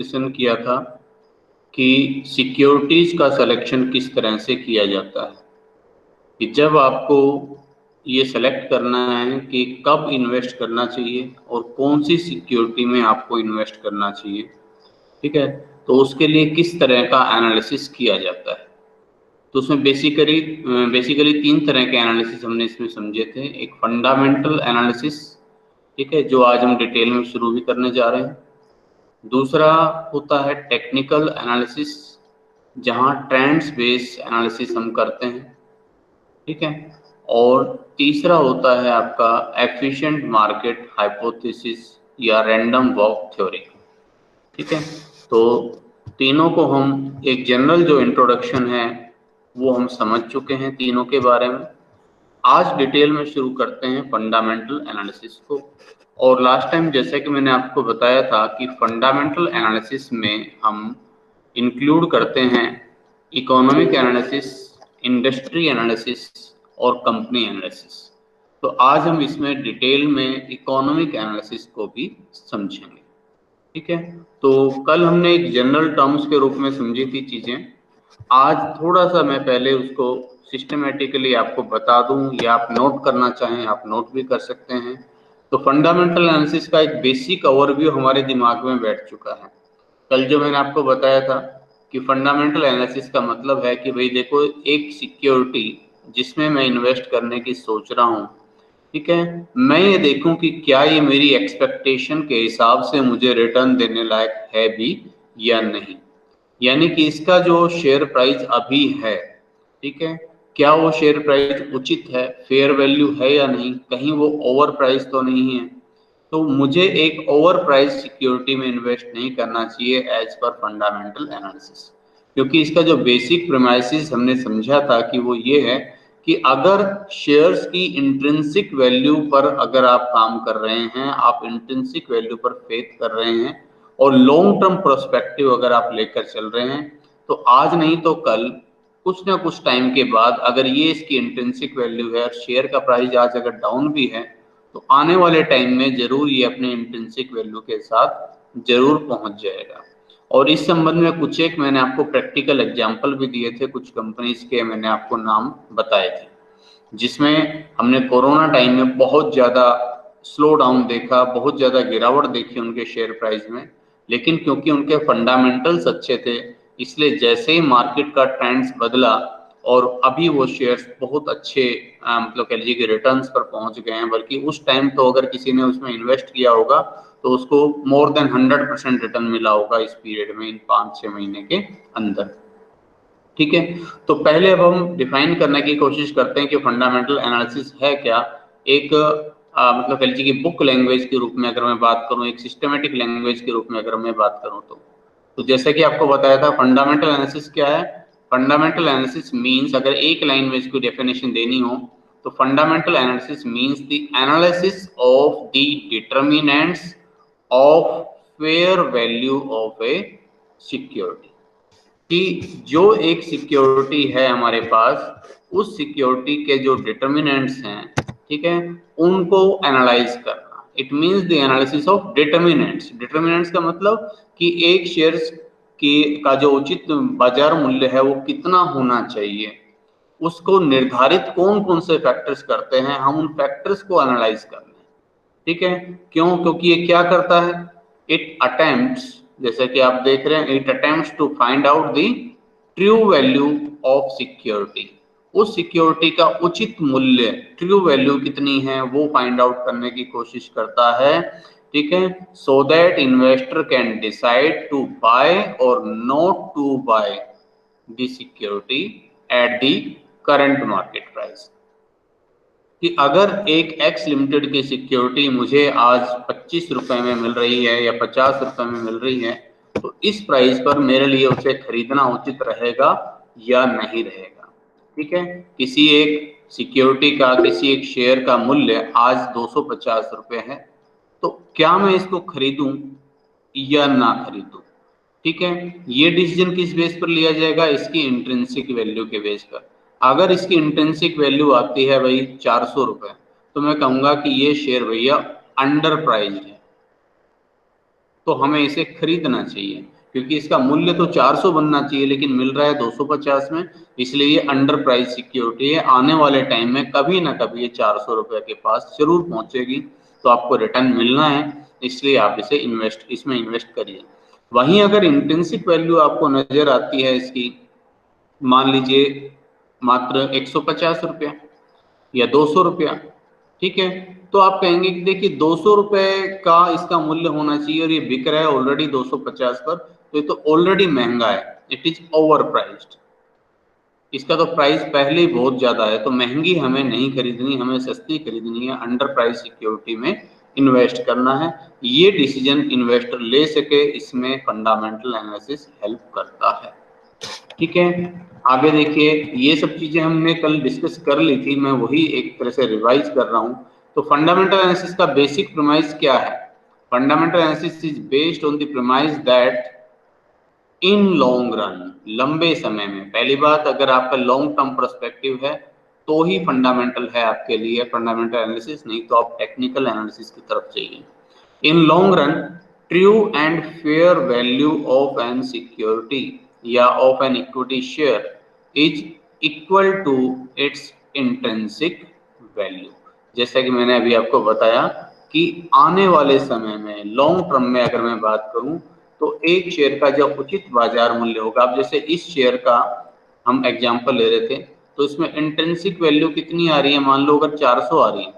Discussion किया था कि सिक्योरिटीज का सिलेक्शन किस तरह से किया जाता है, कि जब आपको ये सेलेक्ट करना है कि कब इन्वेस्ट करना चाहिए और कौन सी सिक्योरिटी में आपको इन्वेस्ट करना चाहिए, ठीक है, तो उसके लिए किस तरह का एनालिसिस किया जाता है। तो उसमें बेसिकली 3 तरह के एनालिसिस हमने इसमें समझे थे। एक फंडामेंटल एनालिसिस, ठीक है, जो आज हम डिटेल में शुरू भी करने जा रहे हैं। दूसरा होता है टेक्निकल एनालिसिस, जहां ट्रेंड्स बेस्ड एनालिसिस हम करते हैं, ठीक है। और तीसरा होता है आपका एफिशिएंट मार्केट हाइपोथेसिस या रैंडम वॉक थ्योरी, ठीक है। तो तीनों को हम एक जनरल जो इंट्रोडक्शन है वो हम समझ चुके हैं तीनों के बारे में। आज डिटेल में शुरू करते हैं फंडामेंटल एनालिसिस को। और लास्ट टाइम जैसे कि मैंने आपको बताया था कि फंडामेंटल एनालिसिस में हम इंक्लूड करते हैं इकोनॉमिक एनालिसिस, इंडस्ट्री एनालिसिस और कंपनी एनालिसिस। तो आज हम इसमें डिटेल में इकोनॉमिक एनालिसिस को भी समझेंगे, ठीक है। तो कल हमने एक जनरल टर्म्स के रूप में समझी थी चीजें, आज थोड़ा सा मैं पहले उसको सिस्टमेटिकली आपको बता दूं, या आप नोट करना चाहें आप नोट भी कर सकते हैं। तो फंडामेंटल एनालिसिस का एक बेसिक ओवरव्यू हमारे दिमाग में बैठ चुका है। कल जो मैंने आपको बताया था कि फंडामेंटल एनालिसिस का मतलब है कि भाई देखो, एक सिक्योरिटी जिसमें मैं इन्वेस्ट करने की सोच रहा हूँ, ठीक है, मैं ये देखूं कि क्या ये मेरी एक्सपेक्टेशन के हिसाब से मुझे रिटर्न देने लायक है भी या नहीं। यानी कि इसका जो शेयर प्राइस अभी है, ठीक है, क्या वो शेयर प्राइस उचित है, फेयर वैल्यू है या नहीं, कहीं वो ओवर प्राइस तो नहीं है। तो मुझे एक ओवर प्राइस सिक्योरिटी में इन्वेस्ट नहीं करना चाहिए एज पर फंडामेंटल एनालिसिस, क्योंकि इसका जो बेसिक प्रेमाइसिस हमने समझा था कि वो ये है कि अगर शेयर्स की इंट्रिंसिक वैल्यू पर अगर आप काम कर रहे हैं, आप इंट्रिंसिक वैल्यू पर फेथ कर रहे हैं और लॉन्ग टर्म प्रोस्पेक्टिव अगर आप लेकर चल रहे हैं, तो आज नहीं तो कल कुछ ना कुछ टाइम के बाद अगर ये इसकी इंट्रिंसिक वैल्यू है और शेयर का प्राइस आज अगर डाउन भी है, तो आने वाले टाइम में जरूर ये अपने इंट्रिंसिक वैल्यू के साथ जरूर पहुंच जाएगा। और इस संबंध में कुछ एक मैंने आपको प्रैक्टिकल एग्जांपल भी दिए थे, कुछ कंपनीज के मैंने आपको नाम बताए थे, जिसमें हमने कोरोना टाइम में बहुत ज़्यादा स्लो डाउन देखा, बहुत ज़्यादा गिरावट देखी उनके शेयर प्राइस में। लेकिन क्योंकि उनके फंडामेंटल्स अच्छे थे, इसलिए जैसे ही मार्केट का ट्रेंड्स बदला और अभी वो शेयर्स बहुत अच्छे मतलब कह लीजिए कि रिटर्न्स पर पहुंच गए हैं। बल्कि उस टाइम तो अगर किसी ने उसमें इन्वेस्ट किया होगा तो उसको मोर देन 100% रिटर्न मिला होगा इस पीरियड में, इन 5-6 महीने के अंदर, ठीक है। तो पहले अब हम डिफाइन करने की कोशिश करते हैं कि फंडामेंटल एनालिसिस है क्या। एक मतलब कह लीजिए कि बुक लैंग्वेज के रूप में अगर मैं बात करूं, एक सिस्टमेटिक लैंग्वेज के रूप में अगर मैं बात करूं, तो जैसे कि आपको बताया था फंडामेंटल एनालिसिस क्या है। फंडामेंटल एनालिसिस मींस, अगर एक लाइन में इसको डेफिनेशन देनी हो, तो fundamental analysis means the analysis of the determinants of fair value of A security, कि जो एक सिक्योरिटी है हमारे पास, उस सिक्योरिटी के जो डिटर्मिनेंट्स हैं, ठीक है, उनको एनालाइज करना। It means the analysis of determinants. Determinants का मतलब कि एक शेयर्स की का जो उचित बाजार मूल्य है वो कितना होना चाहिए, उसको निर्धारित कौन कौन से फैक्टर्स करते हैं, हम उन फैक्टर्स को एनालाइज कर लें, ठीक है। क्यों? क्योंकि ये क्या करता है, इट अटेम्प्ट्स, जैसे कि आप देख रहे हैं, it attempts to find out the true value of security. उस सिक्योरिटी का उचित मूल्य, ट्रू वैल्यू कितनी है, वो फाइंड आउट करने की कोशिश करता है, ठीक है। So that investor can decide to buy or not to buy the security at the current market price. कि अगर एक एक्स लिमिटेड की सिक्योरिटी मुझे आज 25 रुपए में मिल रही है या 50 रुपए में मिल रही है, तो इस प्राइस पर मेरे लिए उसे खरीदना उचित रहेगा या नहीं रहेगा, ठीक है। किसी एक सिक्योरिटी का, किसी एक शेयर का मूल्य आज 250 रुपए है, तो क्या मैं इसको खरीदूं या ना खरीदूं, ठीक है। ये डिसीजन किस बेस पर लिया जाएगा, इसकी इंट्रिंसिक वैल्यू के बेस पर। अगर इसकी इंट्रिंसिक वैल्यू आती है भाई 400 रुपए, तो मैं कहूंगा कि ये शेयर भैया अंडर प्राइज्ड है, तो हमें इसे खरीदना चाहिए, क्योंकि इसका मूल्य तो 400 बनना चाहिए लेकिन मिल रहा है 250 में, इसलिए ये अंडर प्राइस सिक्योरिटी है। आने वाले टाइम में कभी ना कभी ये 400 रुपए के पास जरूर पहुंचेगी, तो आपको रिटर्न मिलना है, इसलिए आप इसे इसमें इन्वेस्ट करिए। वहीं अगर इंट्रिंसिक वैल्यू आपको नजर आती है इसकी, मान लीजिए मात्र 150 रुपया या 200 रुपया, ठीक है, तो आप कहेंगे कि देखिए 200 रुपए का इसका मूल्य होना चाहिए और ये बिक रहा है ऑलरेडी 250 पर, तो ये तो ऑलरेडी महंगा है, इट इज ओवर प्राइस्ड, इसका तो प्राइस पहले ही बहुत ज्यादा है, तो महंगी हमें नहीं खरीदनी, हमें सस्ती खरीदनी है, अंडर प्राइस सिक्योरिटी में इन्वेस्ट करना है। ये डिसीजन इन्वेस्टर ले सके, इसमें फंडामेंटल एनालिसिस हेल्प करता है। ठीक है, आगे देखिए, ये सब चीजें हमने कल डिस्कस कर ली थी, मैं वही एक तरह से रिवाइज कर रहा हूँ। तो फंडामेंटल एनालिसिस का बेसिक प्रीमाइस क्या है? Fundamental analysis is based on the premise that in long run, लंबे समय में, पहली बात अगर आपका लॉन्ग टर्म पर्सपेक्टिव है तो ही फंडामेंटल है आपके लिए फंडामेंटल एनालिसिस, नहीं तो आप टेक्निकल एनालिसिस की तरफ चाहिए। In long run, true and fair value of an security या of an equity share is equal to its intrinsic value. जैसा कि मैंने अभी आपको बताया कि आने वाले समय में लॉन्ग टर्म में अगर मैं बात करूं तो एक शेयर का जो उचित बाजार मूल्य होगा, अब जैसे इस शेयर का हम एग्जांपल ले रहे थे, तो इसमें इंट्रिंसिक वैल्यू कितनी आ रही है, मान लो अगर 400 आ रही है,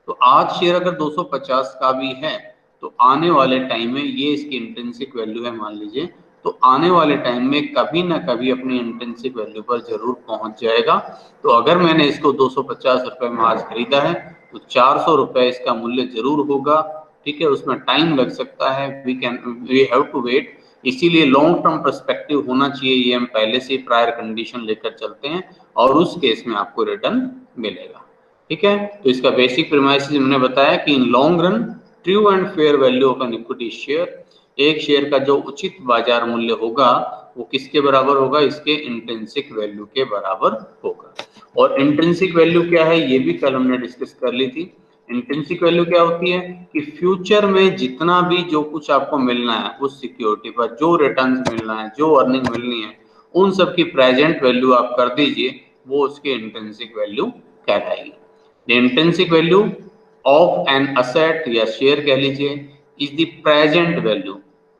तो आज शेयर अगर 250 का भी है तो आने वाले टाइम में ये इसकी इंट्रिंसिक वैल्यू है मान लीजिए, तो आने वाले टाइम में कभी ना कभी अपनी इंट्रिंसिक वैल्यू पर जरूर पहुंच जाएगा। तो अगर मैंने इसको 250 रुपए में आज खरीदा है तो 400 रुपए इसका मूल्य जरूर होगा, ठीक है, उसमें टाइम लग सकता है, वी हैव टू वेट, इसीलिए लॉन्ग टर्म पर्सपेक्टिव होना चाहिए, ये हम पहले से प्रायर कंडीशन लेकर चलते हैं और उस केस में आपको रिटर्न मिलेगा। ठीक है, तो इसका बेसिक प्रीमाइस हमने बताया कि इन long run true and fair value of an equity share, एक शेयर का जो उचित बाजार मूल्य होगा वो किसके बराबर होगा, इसके इंट्रिंसिक वैल्यू के बराबर होगा। और इंट्रिंसिक वैल्यू क्या है ये भी कल हमने डिस्कस कर ली थी। इंट्रिंसिक वैल्यू क्या होती है कि फ्यूचर में जितना भी जो कुछ आपको मिलना है उस सिक्योरिटी पर, जो रिटर्न्स मिलना है, जो अर्निंग मिलनी है, उन सब की प्रेजेंट वैल्यू आप कर दीजिए, वो उसकी इंट्रिंसिक वैल्यू कहलाएगी। The intrinsic value of an asset या शेयर कह लीजिए is the present value,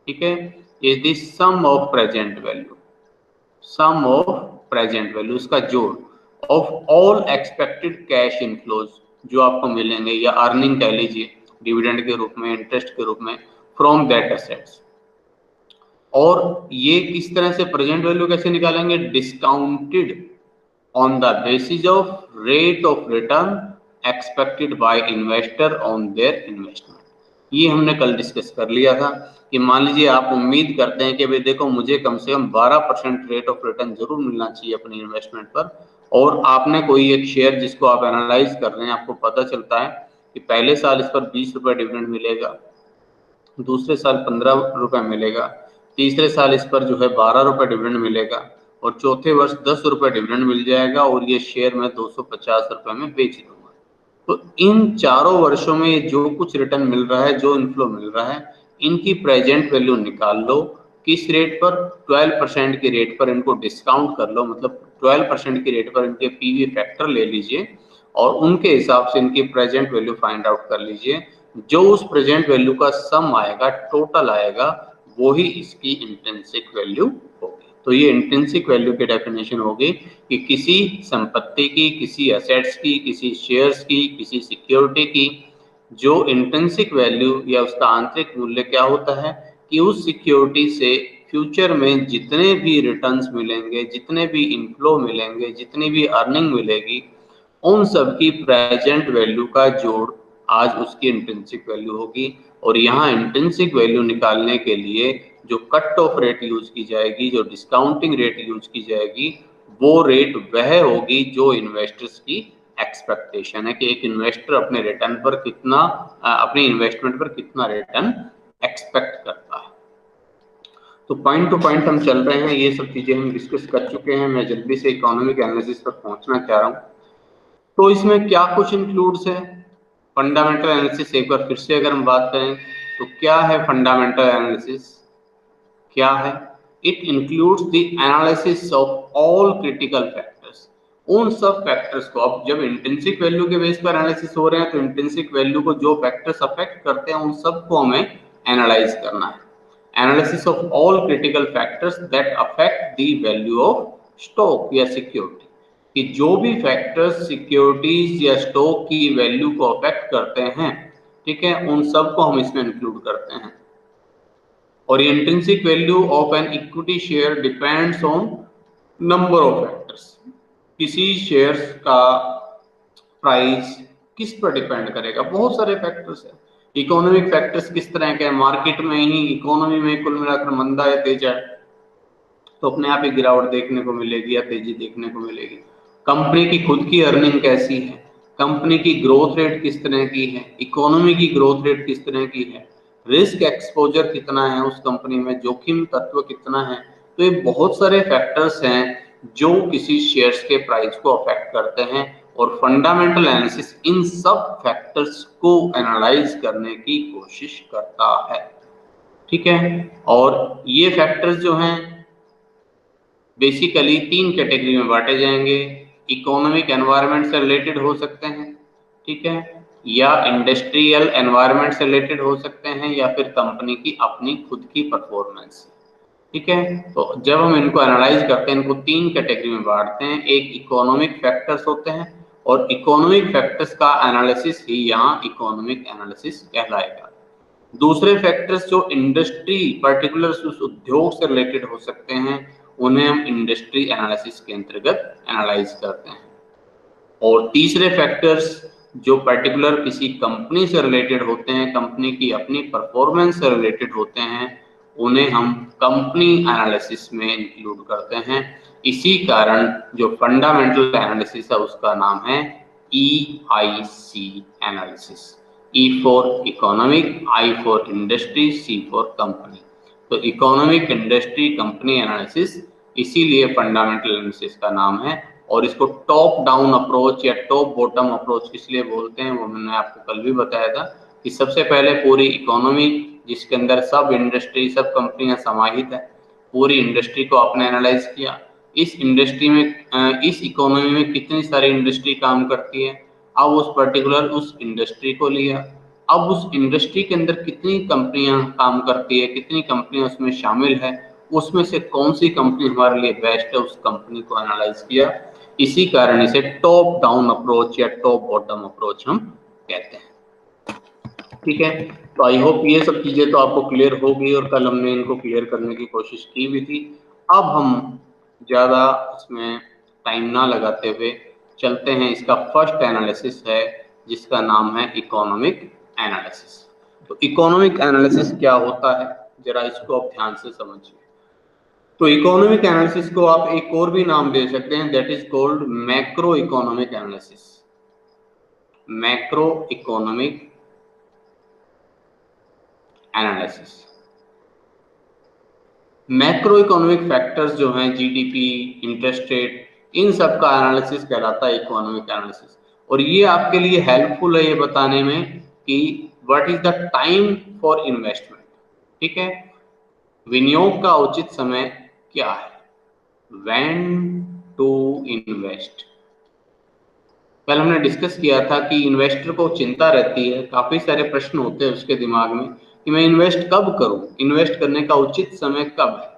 ठीक है, is the sum of present value, sum of present value उसका जोड़ of all expected cash inflows जो आपको मिलेंगे या अर्निंग कह लीजिए डिविडेंड के रूप में, इंटरेस्ट के रूप में, from that assets। और ये किस तरह से प्रेजेंट वैल्यू कैसे निकालेंगे, discounted on the basis of rate of return expected by investor on their investment। ये हमने कल डिस्कस कर लिया था कि मान लीजिए आप उम्मीद करते हैं कि भाई देखो मुझे कम से कम 12% रेट ऑफ रिटर्न जरूर मिलना चाहिए अपनी इन्वेस्टमेंट पर, और आपने कोई एक शेयर जिसको आप एनालाइज कर रहे हैं, आपको पता चलता है कि पहले साल इस पर 20 रुपए डिविडेंड मिलेगा, दूसरे साल 15 रुपए मिलेगा, तीसरे साल इस पर जो है 12 रुपए डिविडेंड मिलेगा और चौथे वर्ष 10 रुपए डिविडेंड मिल जाएगा और ये शेयर मैं 250 रुपए में बेच दूंगा। तो इन चारों वर्षों में जो कुछ रिटर्न मिल रहा है, जो इनफ्लो मिल रहा है, इनकी प्रेजेंट वैल्यू निकाल लो, किस रेट पर, 12% की रेट पर इनको डिस्काउंट कर लो, मतलब 12% की रेट पर इनके पीवी फैक्टर ले लीजिए और उनके हिसाब से इनकी प्रेजेंट वैल्यू फाइंड आउट कर लीजिए। जो उस प्रेजेंट वैल्यू का सम आएगा, टोटल आएगा, वो ही इसकी इंट्रिंसिक वैल्यू होगी। तो ये इंट्रिंसिक वैल्यू की डेफिनेशन होगी कि किसी संपत्ति की, किसी एसेट्स की, किसी शेयर्स की, किसी सिक्योरिटी की जो इंट्रिंसिक वैल्यू या उसका आंतरिक मूल्य क्या होता है कि उस सिक्योरिटी से फ्यूचर में जितने भी रिटर्न्स मिलेंगे, जितने भी इनफ्लो मिलेंगे, जितनी भी अर्निंग मिलेगी, उन सब की प्रेजेंट वैल्यू का जोड़ आज उसकी इंट्रिंसिक वैल्यू होगी। और यहाँ इंट्रिंसिक वैल्यू निकालने के लिए जो कट ऑफ रेट यूज की जाएगी, जो डिस्काउंटिंग रेट यूज की जाएगी, वो रेट वह होगी जो इन्वेस्टर्स की एक्सपेक्टेशन है कि एक इन्वेस्टर अपने रिटर्न पर कितना, अपनी इन्वेस्टमेंट पर कितना रिटर्न एक्सपेक्ट करता है। तो पॉइंट टू पॉइंट हम चल रहे हैं, ये सब चीजें हम डिस्कस कर चुके हैं। मैं जल्दी से इकोनॉमिक एनालिसिस पर पहुंचना चाह रहा हूँ। तो इसमें क्या कुछ इंक्लूड्स है, फंडामेंटल एनालिसिस एक बार फिर से अगर हम बात करें तो क्या है फंडामेंटल एनालिसिस, क्या है? It includes the analysis of all critical factors. उन सब फैक्टर्स को, अब जब इंट्रिंसिक वैल्यू के बेस पर एनालिसिस हो रहे हैं तो इंट्रिंसिक वैल्यू को जो फैक्टर्स अफेक्ट करते हैं उन सबको हमें एनालाइज करना है। Analysis of all critical factors that affect the value of stock या सिक्योरिटी, कि जो भी फैक्टर्स सिक्योरिटीज या स्टॉक की वैल्यू को अफेक्ट करते हैं, ठीक है, उन सब को हम इसमें इंक्लूड करते हैं। और intrinsic value of an equity share depends on number of factors. किसी शेयर्स का प्राइस किस पर डिपेंड करेगा? बहुत सारे फैक्टर्स है। इकोनॉमिक फैक्टर्स किस तरह के हैं? मार्केट में ही, इकोनॉमी में कुल मिलाकर मंदा है, तेज है, तो अपने आप ही गिरावट देखने को मिलेगी या तेजी देखने को मिलेगी। कंपनी की खुद की अर्निंग कैसी है, कंपनी की ग्रोथ रेट किस तरह की है, इकोनॉमी की ग्रोथ रेट किस तरह की है, रिस्क एक्सपोजर कितना है उस कंपनी में, जोखिम तत्व कितना है। तो ये बहुत सारे फैक्टर्स हैं जो किसी शेयर्स के प्राइस को अफेक्ट करते हैं, और फंडामेंटल एनालिसिस इन सब फैक्टर्स को एनालाइज करने की कोशिश करता है, ठीक है। और ये फैक्टर्स जो हैं बेसिकली 3 कैटेगरी में बांटे जाएंगे। इकोनॉमिक एनवायरनमेंट से रिलेटेड हो सकते हैं, ठीक है, या इंडस्ट्रियल एनवायरनमेंट से रिलेटेड हो सकते हैं, या फिर कंपनी की अपनी खुद की परफॉर्मेंस, ठीक है। तो जब हम इनको एनालाइज करते हैं, इनको 3 कैटेगरी में बांटते हैं। एक इकोनॉमिक फैक्टर्स होते हैं, और इकोनॉमिक फैक्टर्स का एनालिसिस ही यहाँ इकोनॉमिक एनालिसिस कहलाएगा। दूसरे फैक्टर्स जो इंडस्ट्री पर्टिकुलर उस उद्योग से रिलेटेड हो सकते हैं, उन्हें हम इंडस्ट्री एनालिसिस के अंतर्गत एनालाइज करते हैं। और तीसरे फैक्टर्स जो पर्टिकुलर किसी कंपनी से रिलेटेड होते हैं, कंपनी की अपनी परफॉर्मेंस से रिलेटेड होते हैं, उन्हें हम कंपनी एनालिसिस में इंक्लूड करते हैं। इसी कारण जो फंडामेंटल एनालिसिस है उसका नाम है EIC analysis. E for economic, I for industry, C for company. तो इकोनॉमिक, इंडस्ट्री, कंपनी एनालिसिस इसीलिए फंडामेंटल एनालिसिस का नाम है। और इसको टॉप डाउन अप्रोच या टॉप बॉटम अप्रोच इसलिए बोलते हैं, वो मैंने आपको कल भी बताया था कि सबसे पहले पूरी इकोनॉमी, जिसके अंदर सब इंडस्ट्री, सब कंपनियां समाहित है, पूरी इंडस्ट्री को आपने एनालाइज किया। इस इंडस्ट्री में, इस इकोनॉमी में कितनी सारी इंडस्ट्री काम करती है, अब उस पर्टिकुलर उस इंडस्ट्री को लिया। अब उस इंडस्ट्री के अंदर कितनी कंपनियां काम करती है, कितनी कंपनियां उसमें शामिल है, उसमें से कौन सी कंपनी हमारे लिए बेस्ट है, उस कंपनी को एनालाइज किया। इसी कारण इसे टॉप डाउन अप्रोच या टॉप बॉटम अप्रोच हम कहते हैं, ठीक है। तो आई होप ये सब चीजें तो आपको क्लियर हो गई, और कल हमने इनको क्लियर करने की कोशिश की भी थी। अब हम ज्यादा इसमें टाइम ना लगाते हुए चलते हैं। इसका फर्स्ट एनालिसिस है जिसका नाम है इकोनॉमिक एनालिसिस। तो इकोनॉमिक एनालिसिस क्या होता है, जरा इसको आप ध्यान से समझिए। तो इकोनॉमिक एनालिसिस को आप एक और भी नाम दे सकते हैं, that is called macro economic analysis. Macro economic analysis. Macro economic factors जो हैं, जीडीपी, इंटरेस्ट रेट, इन सब का एनालिसिस कहलाता है इकोनॉमिक एनालिसिस। और ये आपके लिए हेल्पफुल है ये बताने में कि what is the time for investment, ठीक है, विनियोग का उचित समय क्या है, व्हेन टू इन्वेस्ट। कल हमने डिस्कस किया था कि इन्वेस्टर को चिंता रहती है, काफी सारे प्रश्न होते हैं उसके दिमाग में कि मैं इन्वेस्ट कब करूं, इन्वेस्ट करने का उचित समय कब है,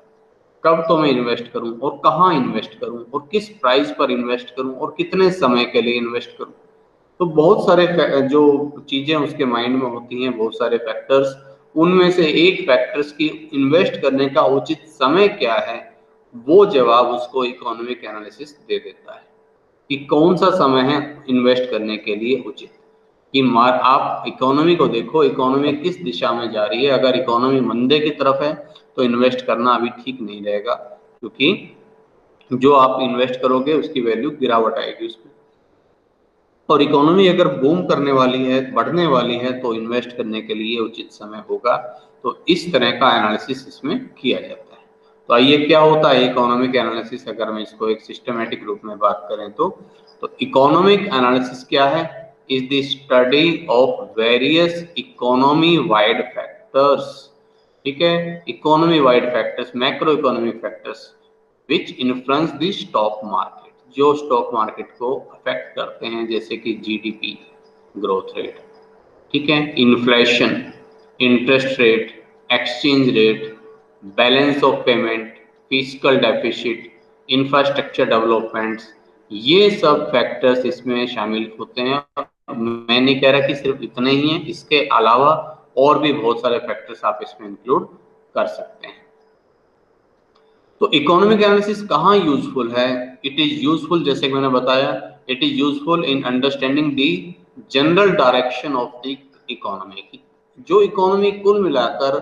कब तो मैं इन्वेस्ट करूं, और कहाँ इन्वेस्ट करूं, और किस प्राइस पर इन्वेस्ट करूं, और कितने समय के लिए इन्वेस्ट करूं। तो बहुत सारे जो चीजें उसके माइंड में होती हैं, बहुत सारे फैक्टर्स, उनमें से एक फैक्टर्स की इन्वेस्ट करने का उचित समय क्या है, वो जवाब उसको इकोनॉमिक एनालिसिस दे देता है कि कौन सा समय है इन्वेस्ट करने के लिए उचित। कि आप इकोनॉमी को देखो, इकोनॉमी किस दिशा में जा रही है। अगर इकोनॉमी मंदे की तरफ है तो इन्वेस्ट करना अभी ठीक नहीं रहेगा, क्योंकि जो आप इन्वेस्ट करोगे उसकी वैल्यू गिरावट आएगी उसमें। और इकोनॉमी अगर बूम करने वाली है, बढ़ने वाली है, तो इन्वेस्ट करने के लिए उचित समय होगा। तो इस तरह का एनालिसिस इसमें किया जाता है। तो आइए, क्या होता है इकोनॉमिक एनालिसिस, अगर मैं इसको एक सिस्टमेटिक रूप में बात करें तो इकोनॉमिक एनालिसिस क्या है, is the study of various economy wide factors. Factors, ठीक है, economy wide factors, macro economic factors which influence the stock market, जो स्टॉक मार्केट को अफेक्ट करते हैं, जैसे कि जीडीपी ग्रोथ रेट, ठीक है, inflation, interest rate, exchange rate, balance of payment, fiscal deficit, infrastructure developments, ये सब फैक्टर्स इसमें शामिल होते हैं। मैं नहीं कह रहा कि सिर्फ इतने ही हैं, इसके अलावा और भी बहुत सारे फैक्टर्स आप इसमें इंक्लूड कर सकते हैं। तो इकोनॉमिक एनालिसिस कहाँ यूजफुल है? इट इज यूजफुल, जैसे कि मैंने बताया, it is useful in understanding the general direction of the economy की, जो इकोनॉमी कुल मिलाकर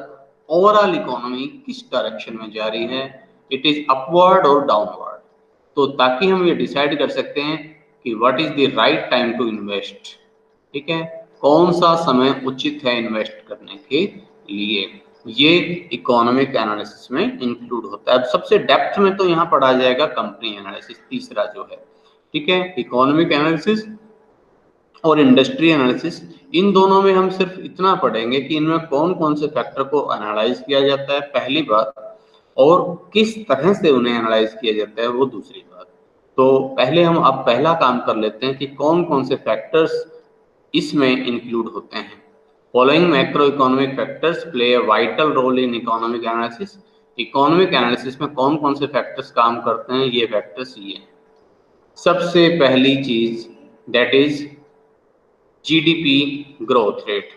ओवरऑल इकोनॉमी किस डायरेक्शन में जा रही है, इट इज अपवर्ड और डाउनवर्ड, तो ताकि हम ये डिसाइड कर सकते हैं कि what is the right time to invest, ठीक है, कौन सा समय उचित है इन्वेस्ट करने के लिए, ये इकोनॉमिक एनालिसिस में इंक्लूड होता है। अब सबसे डेप्थ में तो यहाँ पढ़ा जाएगा कंपनी एनालिसिस, तीसरा जो है, ठीक है, इकोनॉमिक एनालिसिस और इंडस्ट्री एनालिसिस, इन दोनों में हम सिर्फ इतना पढ़ेंगे कि इनमें कौन कौन से फैक्टर को एनालाइज किया जाता है, पहली बात, और किस तरह से उन्हें एनालाइज किया जाता है, वो दूसरी बात। तो पहले हम अब पहला काम कर लेते हैं कि कौन कौन से फैक्टर्स इसमें इंक्लूड होते हैं। Following macro economic factors play a vital role in economic analysis. Economic analysis में कौन कौन से फैक्टर्स काम करते हैं, ये फैक्टर्स ये हैं। सबसे पहली चीज that is GDP growth rate,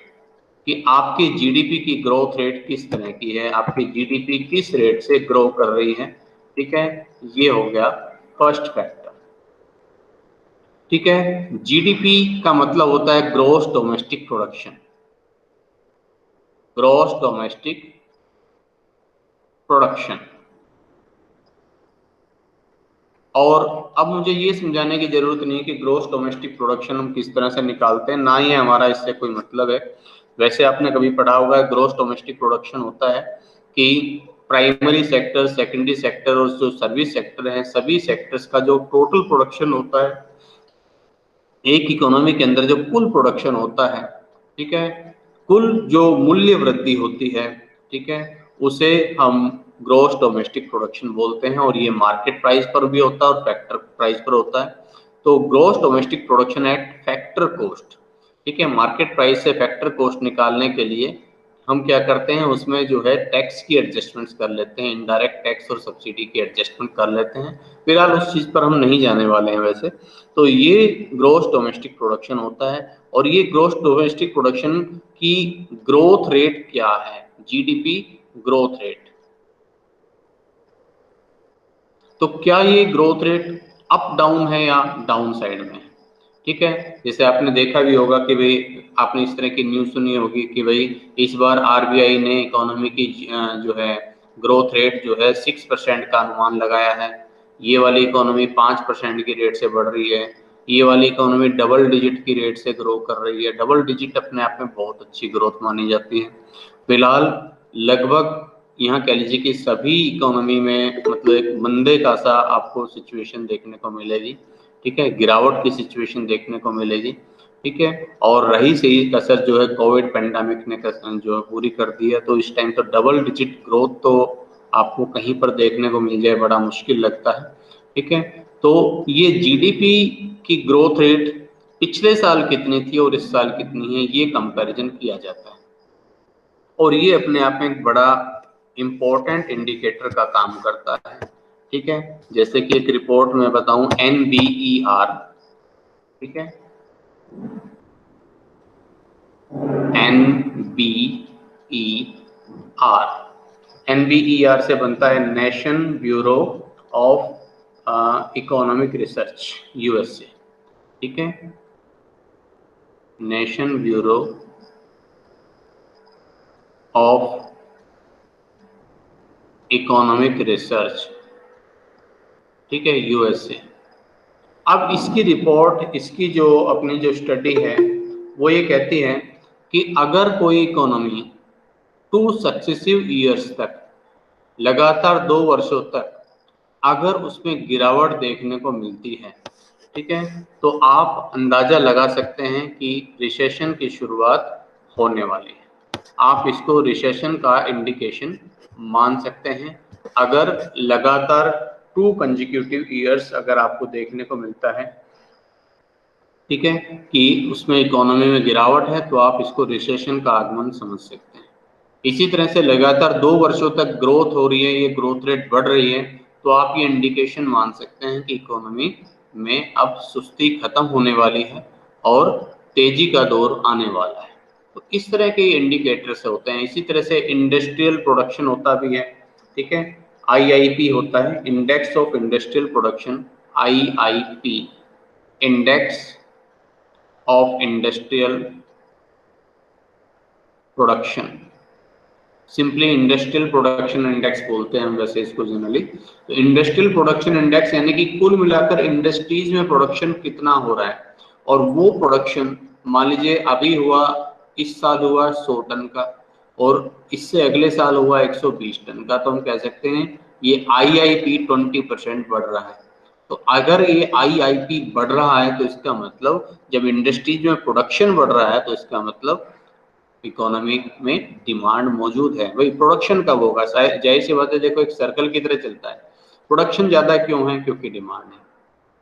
कि आपकी जीडीपी की ग्रोथ रेट किस तरह की है, आपकी जीडीपी किस रेट से ग्रो कर रही है, ठीक है, ये हो गया फर्स्ट फैक्टर। ठीक है, जीडीपी का मतलब होता है gross domestic production, gross domestic production. और अब मुझे ये समझाने की जरूरत नहीं है कि ग्रॉस डोमेस्टिक प्रोडक्शन हम किस तरह से निकालते हैं, ना ही हमारा इससे कोई मतलब है। वैसे आपने कभी पढ़ा होगा ग्रॉस डोमेस्टिक प्रोडक्शन होता है कि प्राइमरी सेक्टर, सेकेंडरी सेक्टर और जो सर्विस सेक्टर है, सभी सेक्टर्स का जो टोटल प्रोडक्शन होता है एक इकोनॉमी के अंदर, जो कुल प्रोडक्शन होता है, ठीक है, कुल जो मूल्य वृद्धि होती है, ठीक है, उसे हम ग्रॉस डोमेस्टिक प्रोडक्शन बोलते हैं। और ये मार्केट प्राइस पर भी होता है और फैक्टर प्राइस पर होता है। तो gross domestic production at factor cost, ठीक है, मार्केट प्राइस से फैक्टर कॉस्ट निकालने के लिए हम क्या करते हैं, उसमें जो है टैक्स की एडजस्टमेंट्स कर लेते हैं, इनडायरेक्ट टैक्स और सब्सिडी की एडजस्टमेंट कर लेते हैं। फिलहाल उस चीज़ पर हम नहीं जाने वाले हैं वैसे। तो ये ग्रॉस डोमेस्टिक प्रोडक्शन होता है। और ये ग्रॉस डोमेस्टिक प्रोडक्शन की ग्रोथ रेट क्या है, जीडीपी ग्रोथ रेट। तो क्या ये ग्रोथ रेट अप डाउन है या डाउन साइड में है, ठीक है। जैसे आपने देखा भी होगा कि भाई आपने इस तरह की न्यूज़ सुनी होगी कि भाई इस बार आरबीआई ने इकोनॉमी की जो है ग्रोथ रेट जो है 6% का अनुमान लगाया है। ये वाली इकोनॉमी 5% की रेट से बढ़ रही है, ये वाली इकोनॉमी डबल डिजिट की रेट से ग्रो कर रही है। डबल डिजिट अपने आप में बहुत अच्छी ग्रोथ मानी जाती है। फिलहाल लगभग यहाँ कह लीजिए कि सभी इकोनॉमी में मतलब एक मंदे का सा आपको सिचुएशन देखने को मिलेगी, ठीक है, गिरावट की सिचुएशन देखने को मिलेगी, ठीक है। और रही सही कसर जो है कोविड पेंडेमिक ने जो है पूरी कर दी है। तो इस टाइम तो डबल डिजिट ग्रोथ तो आपको कहीं पर देखने को मिल जाए बड़ा मुश्किल लगता है, ठीक है। तो ये जीडीपी की ग्रोथ रेट पिछले साल कितनी थी और इस साल कितनी है, ये कंपैरिजन किया जाता है। और ये अपने आप में एक बड़ा इम्पोर्टेंट इंडिकेटर का काम करता है, ठीक है। जैसे कि एक रिपोर्ट में बताऊं NBER, ठीक है, NBER, NBER से बनता है nation bureau of economic research, USA, ठीक है, nation bureau of economic research, ठीक है, USA। अब इसकी रिपोर्ट, इसकी जो अपनी जो स्टडी है वो ये कहती है कि अगर कोई इकोनॉमी 2 सक्सेसिव ईयर्स तक, लगातार 2 वर्षों तक अगर उसमें गिरावट देखने को मिलती है, ठीक है, तो आप अंदाजा लगा सकते हैं कि रिसेशन की शुरुआत होने वाली है। आप इसको रिसेशन का इंडिकेशन मान सकते हैं। अगर लगातार 2 कंसेक्यूटिव ईयर्स अगर आपको देखने को मिलता है, ठीक है, कि उसमें इकोनॉमी में गिरावट है, तो आप इसको रिसेशन का आगमन समझ सकते हैं। इसी तरह से लगातार 2 वर्षों तक ग्रोथ हो रही है, ये ग्रोथ रेट बढ़ रही है, तो आप ये इंडिकेशन मान सकते हैं कि इकोनॉमी में अब सुस्ती खत्म होने वाली है और तेजी का दौर आने वाला है। तो इस तरह के इंडिकेटर्स होते हैं। इसी तरह से इंडस्ट्रियल प्रोडक्शन होता भी है, ठीक है, IIP होता है, index of industrial production, IIP, index of industrial production, simply industrial production index बोलते हैं हम वैसे इसको जनरली। तो इंडस्ट्रियल प्रोडक्शन इंडेक्स यानी कि कुल मिलाकर इंडस्ट्रीज में प्रोडक्शन कितना हो रहा है, और वो प्रोडक्शन मान लीजिए अभी हुआ, इस साल हुआ 100 टन का, और इससे अगले साल हुआ 120 टन का, तो हम कह सकते हैं ये IIP 20% बढ़ रहा है। तो अगर ये IIP बढ़ रहा है तो इसका मतलब जब इंडस्ट्रीज में प्रोडक्शन बढ़ रहा है तो इसका मतलब इकोनॉमी में डिमांड मौजूद है। वही प्रोडक्शन कब होगा, जाहिर सी बात है, देखो एक सर्कल की तरह चलता है। प्रोडक्शन ज्यादा क्यों है? क्योंकि डिमांड है,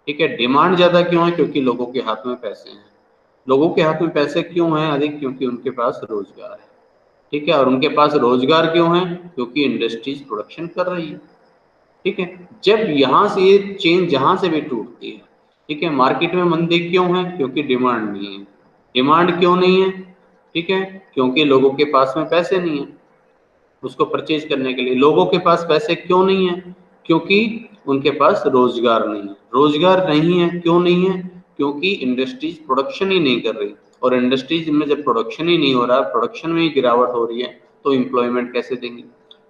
ठीक है। डिमांड ज्यादा क्यों है? क्योंकि लोगों के हाथ में पैसे हैं। लोगों के हाथ में पैसे क्यों हैं अधिक? क्योंकि उनके पास रोजगार है, ठीक है। और उनके पास रोजगार क्यों है? क्योंकि इंडस्ट्रीज प्रोडक्शन कर रही है, ठीक है। जब यहाँ से ये चेन जहां से भी टूटती है, ठीक है, मार्केट में मंदी क्यों है? क्योंकि डिमांड नहीं है। डिमांड क्यों नहीं है? ठीक है, क्योंकि लोगों के पास में पैसे नहीं है उसको परचेज करने के लिए। लोगों के पास पैसे क्यों नहीं है? क्योंकि उनके पास रोजगार नहीं है। रोजगार नहीं है, क्यों नहीं है? क्योंकि इंडस्ट्रीज प्रोडक्शन ही नहीं कर रही, और इंडस्ट्रीज में जब प्रोडक्शन ही नहीं हो रहा, प्रोडक्शन में ही गिरावट हो रही है, तो एम्प्लॉयमेंट कैसे देंगे,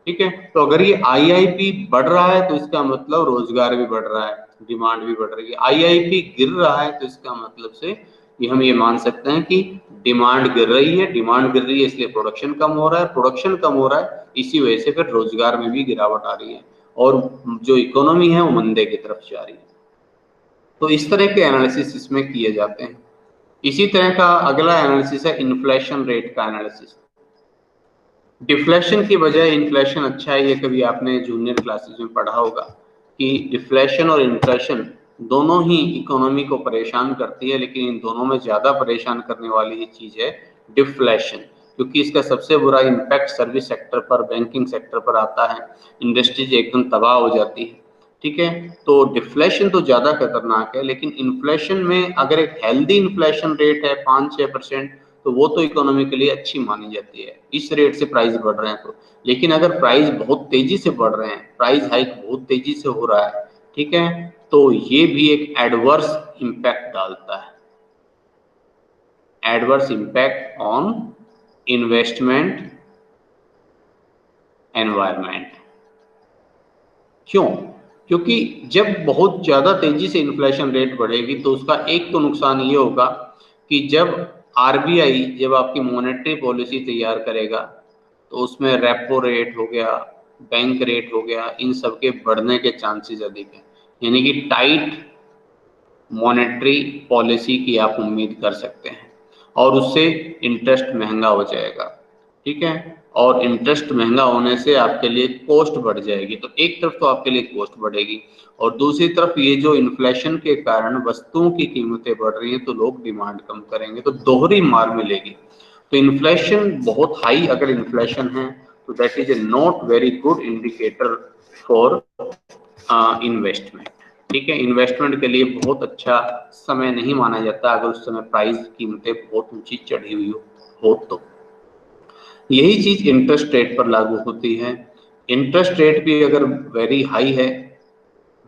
ठीक है। तो अगर ये IIP बढ़ रहा है तो इसका मतलब रोजगार भी बढ़ रहा है, डिमांड भी बढ़ रही है। IIP गिर रहा है तो इसका मतलब से कि हम ये मान सकते हैं कि डिमांड गिर रही है। डिमांड गिर रही है इसलिए प्रोडक्शन कम हो रहा है, प्रोडक्शन कम हो रहा है, इसी वजह से फिर रोजगार में भी गिरावट आ रही है और जो इकोनॉमी है वो मंदे की तरफ जा रही है। तो इस तरह के एनालिसिस इसमें किए जाते हैं। इसी तरह का अगला एनालिसिस है इन्फ्लेशन रेट का एनालिसिस। डिफ्लेशन की बजाय इन्फ्लेशन अच्छा है, ये कभी आपने जूनियर क्लासेस में पढ़ा होगा कि डिफ्लेशन और इन्फ्लेशन दोनों ही इकोनॉमी को परेशान करती है, लेकिन इन दोनों में ज्यादा परेशान करने वाली ही चीज है डिफ्लेशन, क्योंकि इसका सबसे बुरा इम्पैक्ट सर्विस सेक्टर पर, बैंकिंग सेक्टर पर आता है। इंडस्ट्रीज एकदम तबाह हो जाती है, ठीक है। तो डिफ्लेशन तो ज्यादा खतरनाक है, लेकिन इन्फ्लेशन में अगर एक हेल्दी इन्फ्लेशन रेट है 5-6%, तो वो तो इकोनॉमी के लिए अच्छी मानी जाती है, इस रेट से प्राइस बढ़ रहे हैं तो। लेकिन अगर प्राइस बहुत तेजी से बढ़ रहे हैं, प्राइस हाइक बहुत तेजी से हो रहा है, ठीक है, तो ये भी एक एडवर्स इम्पैक्ट डालता है, adverse impact on investment environment. क्यों? क्योंकि जब बहुत ज्यादा तेजी से इन्फ्लेशन रेट बढ़ेगी तो उसका एक तो नुकसान ये होगा कि जब RBI जब आपकी मॉनेटरी पॉलिसी तैयार करेगा तो उसमें रेपो रेट हो गया, बैंक रेट हो गया, इन सब के बढ़ने के चांसेस अधिक है। यानी कि टाइट मॉनेटरी पॉलिसी की आप उम्मीद कर सकते हैं, और उससे इंटरेस्ट महंगा हो जाएगा, ठीक है। और इंटरेस्ट महंगा होने से आपके लिए कॉस्ट बढ़ जाएगी। तो एक तरफ तो आपके लिए कॉस्ट बढ़ेगी, और दूसरी तरफ ये जो इन्फ्लेशन के कारण वस्तुओं की कीमतें बढ़ रही हैं तो लोग डिमांड कम करेंगे, तो दोहरी मार मिलेगी। तो इन्फ्लेशन बहुत हाई अगर इन्फ्लेशन है तो that is a not very good indicator for investment, ठीक है। इन्वेस्टमेंट के लिए बहुत अच्छा समय नहीं माना जाता अगर उस समय प्राइस कीमतें बहुत ऊंची चढ़ी हुई हो तो। यही चीज इंटरेस्ट रेट पर लागू होती है। इंटरेस्ट रेट भी अगर वेरी हाई है,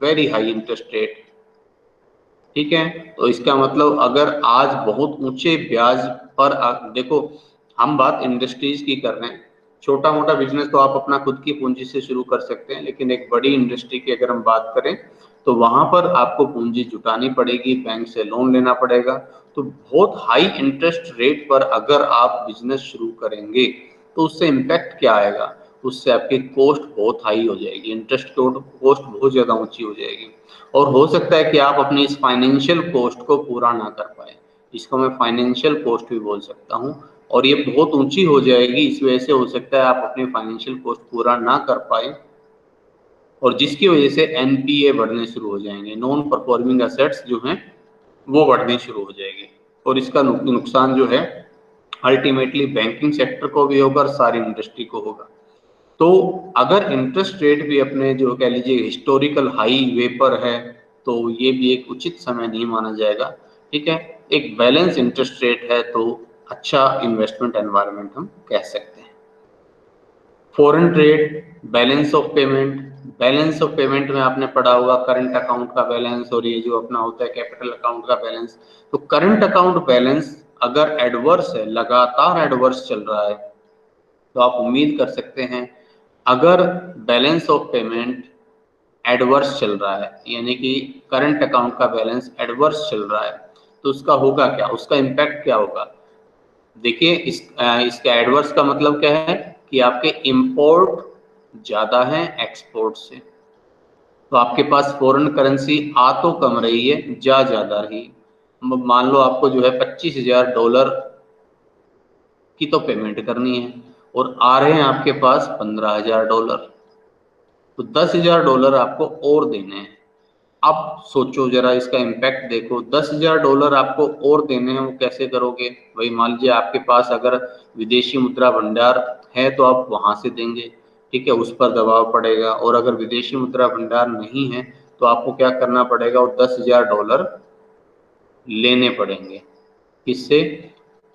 वेरी हाई इंटरेस्ट रेट, ठीक है, तो इसका मतलब अगर आज बहुत ऊंचे ब्याज पर देखो, हम बात इंडस्ट्रीज की कर रहे हैं। छोटा मोटा बिजनेस तो आप अपना खुद की पूंजी से शुरू कर सकते हैं, लेकिन एक बड़ी इंडस्ट्री की अगर हम बात करें तो वहां पर आपको पूंजी जुटानी पड़ेगी, बैंक से लोन लेना पड़ेगा। तो बहुत हाई इंटरेस्ट रेट पर अगर आप बिजनेस शुरू करेंगे तो उससे इम्पैक्ट क्या आएगा? उससे आपकी कॉस्ट बहुत हाई हो जाएगी, इंटरेस्ट कॉस्ट बहुत ज्यादा ऊंची हो जाएगी, और हो सकता है कि आप अपनी इस फाइनेंशियल कॉस्ट को पूरा ना कर पाए। इसको मैं फाइनेंशियल कॉस्ट भी बोल सकता हूँ, और ये बहुत ऊंची हो जाएगी। इस वजह से हो सकता है आप अपने फाइनेंशियल कॉस्ट पूरा ना कर पाए, और जिसकी वजह से एनपीए बढ़ने शुरू हो जाएंगे, नॉन परफॉर्मिंग एसेट्स जो हैं वो बढ़ने शुरू हो जाएंगे, और इसका नुकसान जो है अल्टीमेटली बैंकिंग सेक्टर को भी होगा और सारी इंडस्ट्री को होगा। तो अगर इंटरेस्ट रेट भी अपने जो कह लीजिए हिस्टोरिकल हाई वे पर है, तो ये भी एक उचित समय नहीं माना जाएगा। ठीक है, एक बैलेंस इंटरेस्ट रेट है तो अच्छा इन्वेस्टमेंट एनवायरनमेंट हम कह सकते हैं। Foreign trade, balance of payment में आपने पढ़ा होगा करंट अकाउंट का बैलेंस और ये जो अपना होता है कैपिटल अकाउंट का बैलेंस। तो करंट अकाउंट बैलेंस अगर एडवर्स है, लगातार एडवर्स चल रहा है, तो आप उम्मीद कर सकते हैं अगर बैलेंस ऑफ पेमेंट एडवर्स चल रहा है, यानी कि करंट अकाउंट का बैलेंस एडवर्स चल रहा है, तो उसका होगा क्या, उसका इम्पैक्ट क्या होगा। देखिए इसका एडवर्स का मतलब क्या है कि आपके इंपोर्ट ज्यादा है एक्सपोर्ट से, तो आपके पास फॉरेन करेंसी आ तो कम रही है, जा ज्यादा रही। मान लो आपको जो है $25,000 की तो पेमेंट करनी है और आ रहे हैं आपके पास $15,000, तो $10,000 आपको और देने हैं। अब सोचो जरा इसका इम्पैक्ट देखो, $10,000 आपको और देने हैं, वो कैसे करोगे। वही मान लीजिए आपके पास अगर विदेशी मुद्रा भंडार है तो आप वहां से देंगे, ठीक है, उस पर दबाव पड़ेगा। और अगर विदेशी मुद्रा भंडार नहीं है तो आपको क्या करना पड़ेगा, वो $10,000 लेने पड़ेंगे। किससे,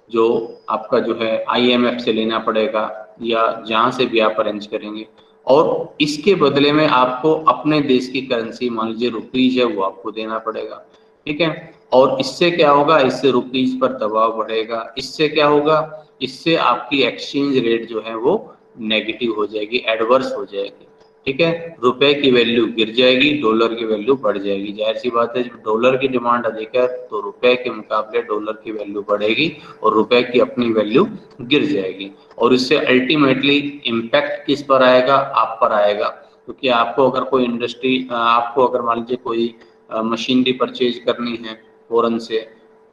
जो आपका जो है आईएमएफ से लेना पड़ेगा या जहां से भी आप अरेंज करेंगे, और इसके बदले में आपको अपने देश की करेंसी, मान लीजिए रुपीज है, वो आपको देना पड़ेगा। ठीक है, और इससे क्या होगा, इससे रुपीज पर दबाव बढ़ेगा। इससे क्या होगा, इससे आपकी एक्सचेंज रेट जो है वो नेगेटिव हो जाएगी, एडवर्स हो जाएगी। ठीक है, रुपए की वैल्यू गिर जाएगी, डॉलर की वैल्यू बढ़ जाएगी। जाहिर सी बात है, जब डॉलर की डिमांड अधिक है तो रुपए के मुकाबले डॉलर की वैल्यू बढ़ेगी और रुपए की अपनी वैल्यू गिर जाएगी। और इससे अल्टीमेटली इम्पैक्ट किस पर आएगा, आप पर आएगा। क्योंकि आपको अगर कोई इंडस्ट्री, आपको अगर मान लीजिए कोई मशीनरी परचेज करनी है फॉरेन से,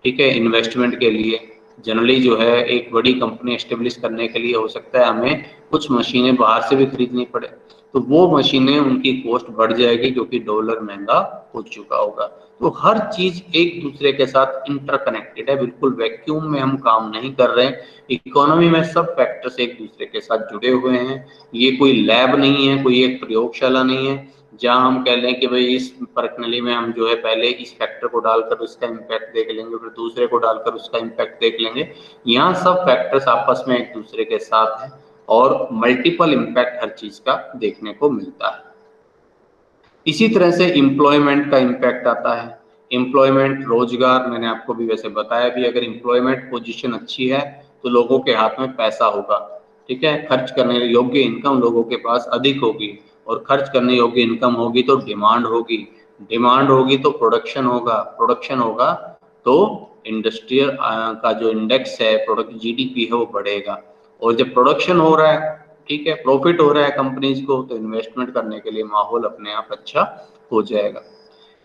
ठीक है, इन्वेस्टमेंट के लिए, जनरली जो है एक बड़ी कंपनी एस्टेब्लिश करने के लिए हो सकता है हमें कुछ मशीनें बाहर से भी खरीदनी पड़े, तो वो मशीनें उनकी कॉस्ट बढ़ जाएगी क्योंकि डॉलर महंगा हो चुका होगा। तो हर चीज एक दूसरे के साथ इंटरकनेक्टेड है, बिल्कुल वैक्यूम में हम काम नहीं कर रहे हैं। इकोनॉमी में सब फैक्टर्स एक दूसरे के साथ जुड़े हुए हैं। ये कोई लैब नहीं है, कोई एक प्रयोगशाला नहीं है जहां हम कह लें कि भाई इस प्रणाली में हम जो है पहले इस फैक्टर को डालकर उसका इम्पैक्ट देख लेंगे, फिर दूसरे को डालकर उसका इम्पैक्ट देख लेंगे। यहाँ सब फैक्टर्स आपस में एक दूसरे के साथ हैं और मल्टीपल इम्पैक्ट हर चीज का देखने को मिलता है। इसी तरह से एम्प्लॉयमेंट का इम्पैक्ट आता है। एम्प्लॉयमेंट, रोजगार, मैंने आपको भी वैसे बताया भी, अगर एम्प्लॉयमेंट पोजीशन अच्छी है तो लोगों के हाथ में पैसा होगा। ठीक है, खर्च करने योग्य इनकम लोगों के पास अधिक होगी, और खर्च करने योग्य इनकम होगी तो डिमांड होगी, डिमांड होगी तो प्रोडक्शन होगा, प्रोडक्शन होगा तो इंडस्ट्रियल का जो इंडेक्स है, प्रोडक्ट जीडीपी है, वो बढ़ेगा। और जब प्रोडक्शन हो रहा है, ठीक है, प्रॉफिट हो रहा है कंपनीज को, तो इन्वेस्टमेंट करने के लिए माहौल अपने आप अच्छा हो जाएगा।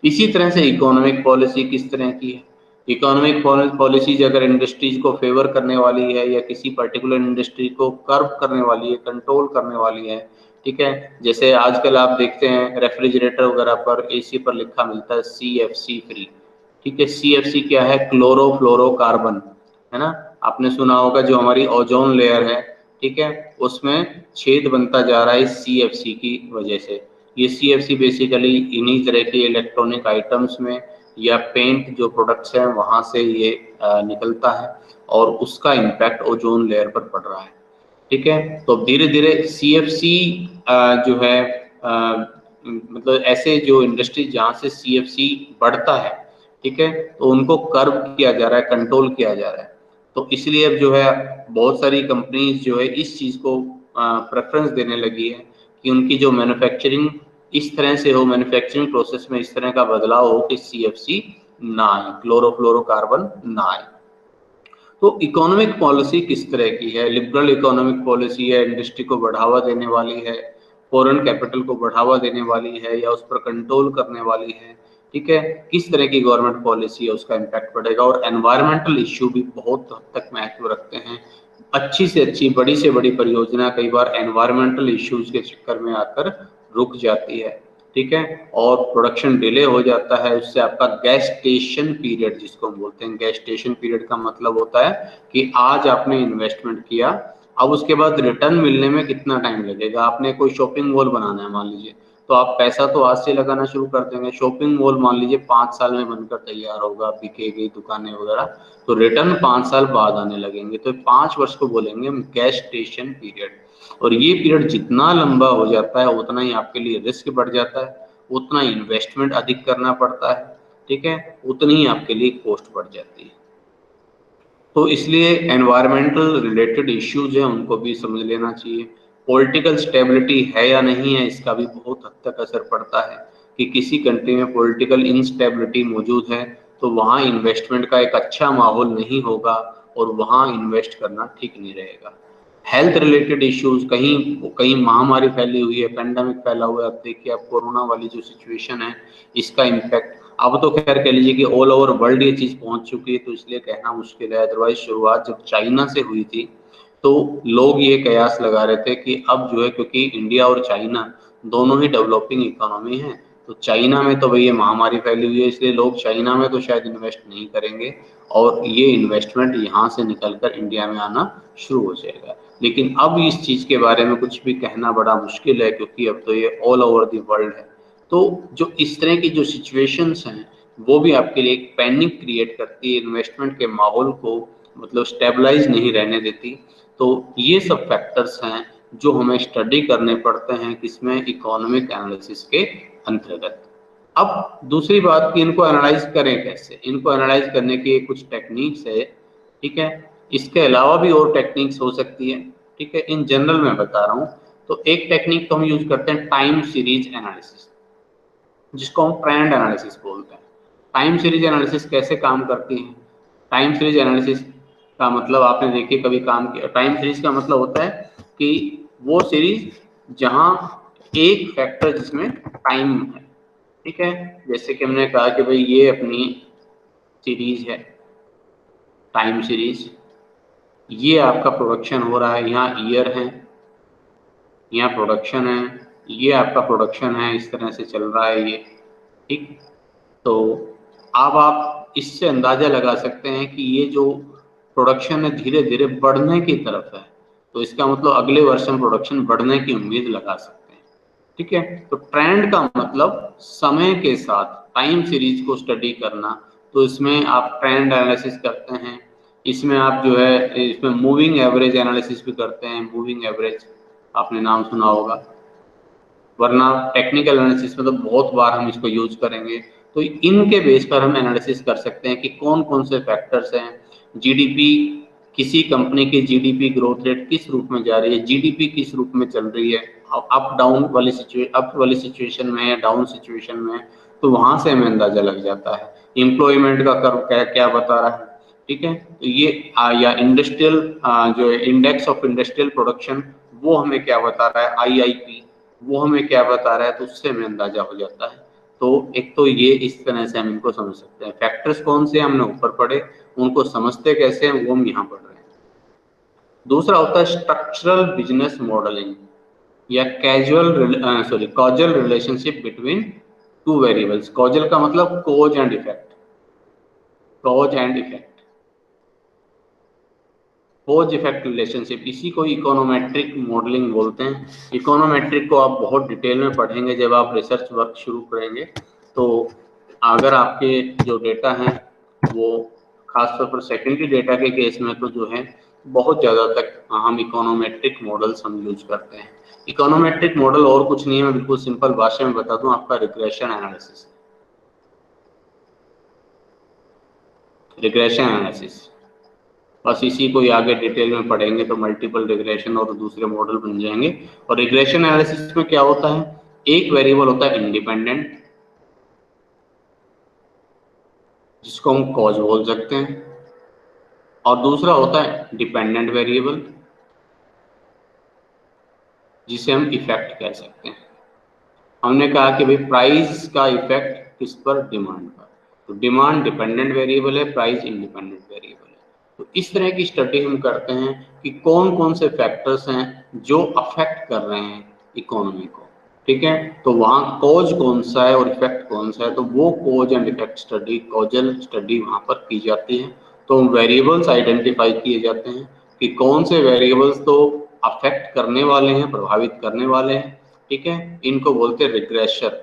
इसी तरह से इकोनॉमिक पॉलिसी किस तरह की है। इकोनॉमिक पॉलिसीज अगर इंडस्ट्रीज को फेवर करने वाली है या किसी पर्टिकुलर इंडस्ट्री को कर्व करने वाली है, कंट्रोल करने वाली है, ठीक है, जैसे आजकल आप देखते हैं रेफ्रिजरेटर वगैरह पर, एसी पर लिखा मिलता है CFC फ्री। ठीक है, CFC क्या है, क्लोरोफ्लोरोकार्बन, है ना। आपने सुना होगा जो हमारी ओजोन लेयर है, ठीक है, उसमें छेद बनता जा रहा है CFC की वजह से। ये CFC बेसिकली इन्हीं तरह के इलेक्ट्रॉनिक आइटम्स में या पेंट जो प्रोडक्ट्स हैं वहां से ये निकलता है, और उसका इम्पैक्ट ओजोन लेयर पर पड़ रहा है। ठीक है, तो धीरे धीरे CFC जो है मतलब ऐसे जो इंडस्ट्री जहाँ से CFC बढ़ता है, ठीक है, तो उनको कर्व किया जा रहा है, कंट्रोल किया जा रहा है। तो इसलिए अब जो है बहुत सारी कंपनीज जो है इस चीज को प्रेफरेंस देने लगी है कि उनकी जो मैन्युफैक्चरिंग इस तरह से हो, मैन्युफैक्चरिंग प्रोसेस में इस तरह का बदलाव हो कि CFC ना आए, क्लोरोफ्लोरोकार्बन ना आए। तो इकोनॉमिक पॉलिसी किस तरह की है, लिबरल इकोनॉमिक पॉलिसी है, इंडस्ट्री को बढ़ावा देने वाली है, फॉरेन कैपिटल को बढ़ावा देने वाली है, या उस पर कंट्रोल करने वाली है। ठीक है, किस तरह की गवर्नमेंट पॉलिसी है, उसका इम्पैक्ट पड़ेगा। और एनवायरमेंटल इश्यू भी बहुत हद तक महत्व रखते हैं अच्छी से अच्छी, बड़ी से बड़ी परियोजना कई बार एनवायरमेंटल इश्यूज के चक्कर में आकर रुक जाती है, ठीक है, और प्रोडक्शन डिले हो जाता है। उससे आपका गेस्टेशन पीरियड, जिसको हम बोलते हैं, गेस्टेशन पीरियड का मतलब होता है कि आज आपने इन्वेस्टमेंट किया, अब उसके बाद रिटर्न मिलने में कितना टाइम लगेगा। आपने कोई शॉपिंग मॉल बनाना है मान लीजिए, तो आप पैसा तो आज से लगाना शुरू कर देंगे। शॉपिंग मॉल मान लीजिए 5 साल में बनकर तैयार होगा, बिकेगी दुकानें वगैरह, तो रिटर्न 5 साल बाद आने लगेंगे। तो 5 वर्ष को बोलेंगे हम गेस्टेशन पीरियड। और ये पीरियड जितना लंबा हो जाता है उतना ही आपके लिए रिस्क बढ़ जाता है, उतना इन्वेस्टमेंट अधिक करना पड़ता है, ठीक है, उतनी ही आपके लिए कॉस्ट बढ़ जाती है। तो इसलिए एनवायरमेंटल रिलेटेड इश्यूज हैं उनको भी समझ लेना चाहिए। पॉलिटिकल स्टेबिलिटी है या नहीं है, इसका भी बहुत हद तक असर पड़ता है कि किसी कंट्री में पॉलिटिकल इंस्टेबिलिटी मौजूद है तो वहाँ इन्वेस्टमेंट का एक अच्छा माहौल नहीं होगा और वहाँ इन्वेस्ट करना ठीक नहीं रहेगा। हेल्थ रिलेटेड इश्यूज, कहीं कहीं महामारी फैली हुई है, पेंडेमिक फैला हुआ है। अब देखिए, अब कोरोना वाली जो सिचुएशन है, इसका इम्पैक्ट अब तो खैर कह लीजिए कि ऑल ओवर वर्ल्ड ये चीज पहुंच चुकी है, तो इसलिए कहना मुश्किल है। अदरवाइज शुरुआत जब चाइना से हुई थी तो लोग ये कयास लगा रहे थे कि अब जो है, क्योंकि इंडिया और चाइना दोनों ही डेवलपिंग इकोनॉमी है, तो चाइना में तो भाई ये महामारी फैली हुई है, इसलिए लोग चाइना में तो शायद इन्वेस्ट नहीं करेंगे और ये इन्वेस्टमेंट यहाँ से निकलकर इंडिया में आना शुरू हो जाएगा। लेकिन अब इस चीज के बारे में कुछ भी कहना बड़ा मुश्किल है, क्योंकि अब तो ये ऑल ओवर द वर्ल्ड है। तो जो इस तरह की जो सिचुएशंस हैं वो भी आपके लिए एक पैनिक क्रिएट करती है, इन्वेस्टमेंट के माहौल को मतलब स्टेबलाइज नहीं रहने देती। तो ये सब फैक्टर्स हैं जो हमें स्टडी करने पड़ते हैं किसमें, इकोनॉमिक एनालिसिस के अंतर्गत। अब दूसरी बात कि इनको एनालाइज करें कैसे, इनको एनालाइज करने की कुछ टेक्निक्स है, ठीक है, इसके अलावा भी और टेक्निक्स हो सकती है, ठीक है, इन जनरल मैं बता रहा हूँ। तो एक टेक्निक तो हम यूज करते हैं टाइम सीरीज एनालिसिस, जिसको हम ट्रेंड एनालिसिस बोलते हैं। टाइम सीरीज एनालिसिस कैसे काम करती है? टाइम सीरीज एनालिसिस का मतलब आपने देखिए कभी काम किया, टाइम सीरीज का मतलब होता है कि वो सीरीज जहां एक फैक्टर जिसमें टाइम है, ठीक है, जैसे कि हमने कहा कि भाई ये अपनी सीरीज है, टाइम सीरीज, ये आपका प्रोडक्शन हो रहा है, यहाँ ईयर है, यहाँ प्रोडक्शन है, ये आपका प्रोडक्शन है, इस तरह से चल रहा है ये, ठीक। तो अब आप इससे अंदाजा लगा सकते हैं कि ये जो प्रोडक्शन है धीरे धीरे बढ़ने की तरफ है, तो इसका मतलब अगले वर्ष हम प्रोडक्शन बढ़ने की उम्मीद लगा सकते हैं, ठीक है। तो ट्रेंड का मतलब समय के साथ टाइम सीरीज को स्टडी करना, तो इसमें आप ट्रेंड एनालिसिस करते हैं, इसमें आप जो है इसमें मूविंग एवरेज एनालिसिस भी करते हैं। मूविंग एवरेज आपने नाम सुना होगा, वरना टेक्निकल एनालिसिस में तो बहुत बार हम इसको यूज करेंगे। तो इनके बेस पर हम एनालिसिस कर सकते हैं कि कौन कौन से फैक्टर्स हैं। जीडीपी, किसी कंपनी की जीडीपी ग्रोथ रेट किस रूप में जा रही है, जीडीपी किस रूप में चल रही है, अप डाउन वाली अप वाली सिचुएशन में या डाउन सिचुएशन में, तो वहां से हमें अंदाजा लग जाता है। एम्प्लॉयमेंट का कर्व क्या क्या बता रहा है, ठीक है, तो ये या इंडस्ट्रियल जो इंडेक्स ऑफ इंडस्ट्रियल प्रोडक्शन, वो हमें क्या बता रहा है, आईआईपी, वो हमें क्या बता रहा है, तो उससे हमें अंदाजा हो जाता है। तो एक तो ये इस तरह से हम इनको समझ सकते हैं। फैक्टर्स कौन से हमने ऊपर पढ़े, उनको समझते कैसे हैं वो हम यहाँ पढ़ रहे हैं। दूसरा होता है स्ट्रक्चरल बिजनेस मॉडलिंग या causal relationship between two variables. Causal का मतलब cause and effect, cause and effect, cause effect relationship, इसी को इकोनोमेट्रिक मॉडलिंग बोलते हैं। इकोनोमेट्रिक को आप बहुत डिटेल में पढ़ेंगे जब आप रिसर्च वर्क शुरू करेंगे। तो अगर आपके जो डेटा हैं वो खासतौर पर सेकेंडरी डेटा के केस में तो जो है बहुत ज़्यादा तक हम इकोनोमेट्रिक मॉडल्स हम यूज करते हैं। इकोनोमेट्रिक मॉडल और कुछ नहीं है, मैं बिल्कुल सिंपल भाषा में बता दूं, आपका रिग्रेशन एनालिसिस, रिग्रेशन एनालिसिस, बस इसी को ही आगे डिटेल में पढ़ेंगे तो मल्टीपल रिग्रेशन और दूसरे मॉडल बन जाएंगे। और रिग्रेशन एनालिसिस में क्या होता है, एक वेरिएबल होता है इंडिपेंडेंट, जिसको हम कॉज बोल सकते हैं, और दूसरा होता है डिपेंडेंट वेरिएबल, जिसे हम इफेक्ट कह सकते हैं। हमने कहा कि भाई प्राइस का इफेक्ट किस पर, डिमांड पर, तो डिमांड डिपेंडेंट वेरिएबल है, प्राइस इंडिपेंडेंट वेरिएबल है। तो इस तरह की स्टडी हम करते हैं कि कौन कौन से फैक्टर्स हैं जो अफेक्ट कर रहे हैं इकोनॉमी को, ठीक है। तो वहाँ कॉज कौन सा है और इफेक्ट कौन सा है, तो वो cause and effect study, causal study वहाँ पर की जाती है। तो वेरिएबल्स आइडेंटिफाई किए जाते हैं कि कौन से वेरिएबल्स तो अफेक्ट करने वाले हैं, प्रभावित करने वाले हैं, ठीक है। इनको बोलते हैं रिग्रेशन,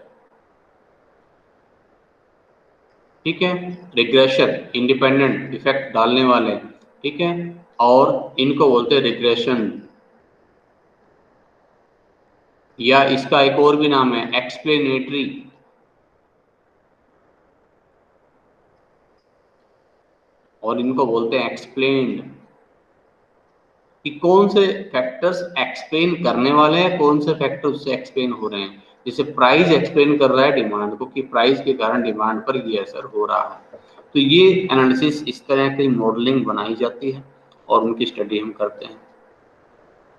ठीक है। रिग्रेशन इंडिपेंडेंट इफेक्ट डालने वाले, ठीक है। और इनको बोलते हैं रिग्रेशन, या इसका एक और भी नाम है एक्सप्लेनेटरी, और इनको बोलते हैं एक्सप्लेन्ड, कि कौन से फैक्टर्स एक्सप्लेन करने वाले हैं, कौन से फैक्टर उससे एक्सप्लेन हो रहे हैं। जैसे प्राइस एक्सप्लेन कर रहा है डिमांड को, कि प्राइस के कारण डिमांड पर ये असर हो रहा है। तो ये एनालिसिस, इस तरह की मॉडलिंग बनाई जाती है और उनकी स्टडी हम करते हैं।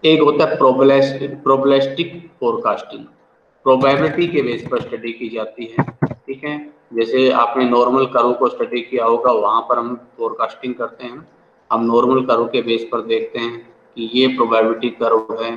एक होता है प्रोबेबिलिस्टिक फोरकास्टिंग, प्रोबेबिलिटी के बेस पर स्टडी की जाती है, ठीक है। जैसे आपने नॉर्मल कर्व को स्टडी किया होगा, वहां पर हम फोरकास्टिंग करते हैं। हम नॉर्मल कर्व के बेस पर देखते हैं कि ये प्रोबेबिलिटी कर्व है,